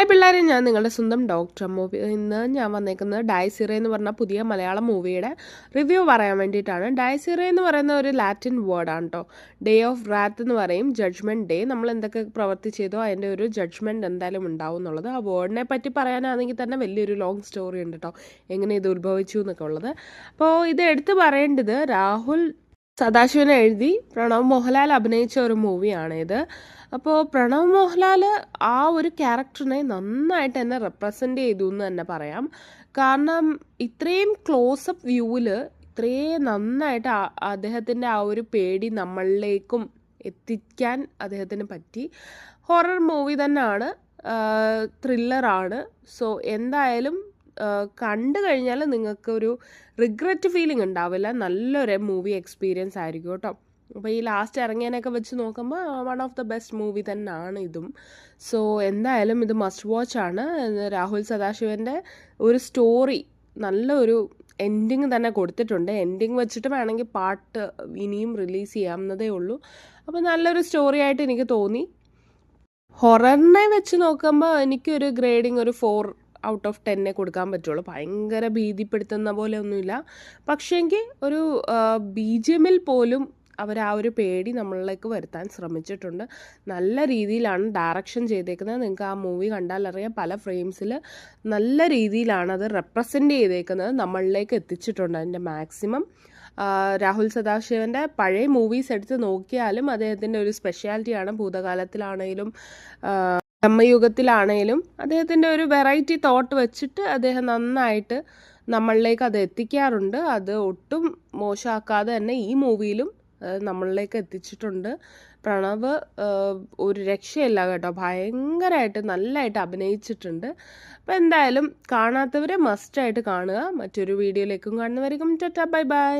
പിള്ളേരെ, ഞാൻ നിങ്ങളുടെ സ്വന്തം ഡോക്ടർ മൂവി. ഇന്ന് ഞാൻ വന്നേക്കുന്നത് ഡയസിറ എന്ന് പറഞ്ഞ പുതിയ മലയാളം മൂവിയുടെ റിവ്യൂ പറയാൻ വേണ്ടിയിട്ടാണ്. ഡയസിറ എന്ന് പറയുന്ന ഒരു ലാറ്റിൻ വേർഡാണ് കേട്ടോ. ഡേ ഓഫ് റാത്ത് എന്ന് പറയും, ജഡ്ജ്മെൻറ്റ് ഡേ. നമ്മൾ എന്തൊക്കെ പ്രവൃത്തി ചെയ്തോ അതിൻ്റെ ഒരു ജഡ്ജ്മെൻറ്റ് എന്തായാലും ഉണ്ടാവും എന്നുള്ളത്. ആ വേർഡിനെ പറ്റി പറയാനാണെങ്കിൽ തന്നെ വലിയൊരു ലോങ് സ്റ്റോറി ഉണ്ട് കേട്ടോ, എങ്ങനെ ഇത് ഉത്ഭവിച്ചു എന്നൊക്കെ ഉള്ളത്. അപ്പോൾ ഇത് എടുത്തു പറയേണ്ടത് രാഹുൽ സദാശിവനെ എഴുതി പ്രണവ് മോഹൻലാൽ അഭിനയിച്ച ഒരു മൂവിയാണ് ഇത്. അപ്പോൾ പ്രണവ് മോഹൻലാൽ ആ ഒരു ക്യാരക്ടറിനെ നന്നായിട്ട് തന്നെ റെപ്രസെൻ്റ് ചെയ്തു എന്ന് തന്നെ പറയാം. കാരണം ഇത്രയും ക്ലോസപ്പ് വ്യൂവിൽ ഇത്രയും നന്നായിട്ട് അദ്ദേഹത്തിൻ്റെ ആ ഒരു പേടി നമ്മളിലേക്കും എത്തിക്കാൻ അദ്ദേഹത്തിന് പറ്റി. ഹൊറർ മൂവി തന്നെയാണ്, ത്രില്ലറാണ്. സോ എന്തായാലും കണ്ടു കഴിഞ്ഞാൽ നിങ്ങൾക്കൊരു റിഗ്രറ്റ് ഫീലിംഗ് ഉണ്ടാവില്ല. നല്ലൊരു മൂവി എക്സ്പീരിയൻസ് ആയിരിക്കും കേട്ടോ. അപ്പോൾ ഈ ലാസ്റ്റ് ഇറങ്ങിയതിനൊക്കെ വെച്ച് നോക്കുമ്പോൾ one of the best movie തന്നെയാണ് ഇതും. സോ എന്തായാലും ഇത് മസ്റ്റ് വാച്ച് ആണ്. രാഹുൽ സദാശിവൻ്റെ ഒരു സ്റ്റോറി നല്ലൊരു എൻഡിങ് തന്നെ കൊടുത്തിട്ടുണ്ട്. എൻഡിങ് വെച്ചിട്ട് വേണമെങ്കിൽ പാട്ട് ഇനിയും റിലീസ് ചെയ്യാവുന്നതേ ഉള്ളൂ. അപ്പോൾ നല്ലൊരു സ്റ്റോറി ആയിട്ട് എനിക്ക് തോന്നി. ഹൊററിനെ വെച്ച് നോക്കുമ്പോൾ എനിക്കൊരു ഗ്രേഡിങ് ഒരു 4 ഔട്ട് ഓഫ് 10 കൊടുക്കാൻ പറ്റുള്ളൂ. ഭയങ്കര ഭീതിപ്പെടുത്തുന്ന പോലെ ഒന്നുമില്ല. പക്ഷേങ്കിൽ ഒരു BGMൽ പോലും അവർ ആ ഒരു പേടി നമ്മളിലേക്ക് വരുത്താൻ ശ്രമിച്ചിട്ടുണ്ട്. നല്ല രീതിയിലാണ് ഡയറക്ഷൻ ചെയ്തേക്കുന്നത്. നിങ്ങൾക്ക് ആ മൂവി കണ്ടാൽ അറിയാം, പല ഫ്രെയിംസിൽ നല്ല രീതിയിലാണ് അത് റെപ്രസെൻ്റ് ചെയ്തേക്കുന്നത്, നമ്മളിലേക്ക് എത്തിച്ചിട്ടുണ്ട് അതിൻ്റെ മാക്സിമം. രാഹുൽ സദാശിവൻ്റെ പഴയ മൂവീസ് എടുത്ത് നോക്കിയാലും അദ്ദേഹത്തിൻ്റെ ഒരു സ്പെഷ്യാലിറ്റിയാണ്. ഭൂതകാലത്തിലാണെങ്കിലും ബ്രഹ്മയുഗത്തിലാണേലും അദ്ദേഹത്തിൻ്റെ ഒരു വെറൈറ്റി തോട്ട് വെച്ചിട്ട് അദ്ദേഹം നന്നായിട്ട് നമ്മളിലേക്ക് അത് എത്തിക്കാറുണ്ട്. അത് ഒട്ടും മോശമാക്കാതെ തന്നെ ഈ മൂവിയിലും നമ്മളിലേക്ക് എത്തിച്ചിട്ടുണ്ട്. പ്രണവ് ഒരു രക്ഷയില്ല കേട്ടോ, ഭയങ്കരമായിട്ട് നല്ലതായിട്ട് അഭിനയിച്ചിട്ടുണ്ട്. അപ്പോൾ എന്തായാലും കാണാത്തവരെ മസ്റ്റായിട്ട് കാണുക. മറ്റൊരു വീഡിയോയിലേക്കും കാണുന്നവരേക്കും ടാറ്റാ ബൈ ബൈ.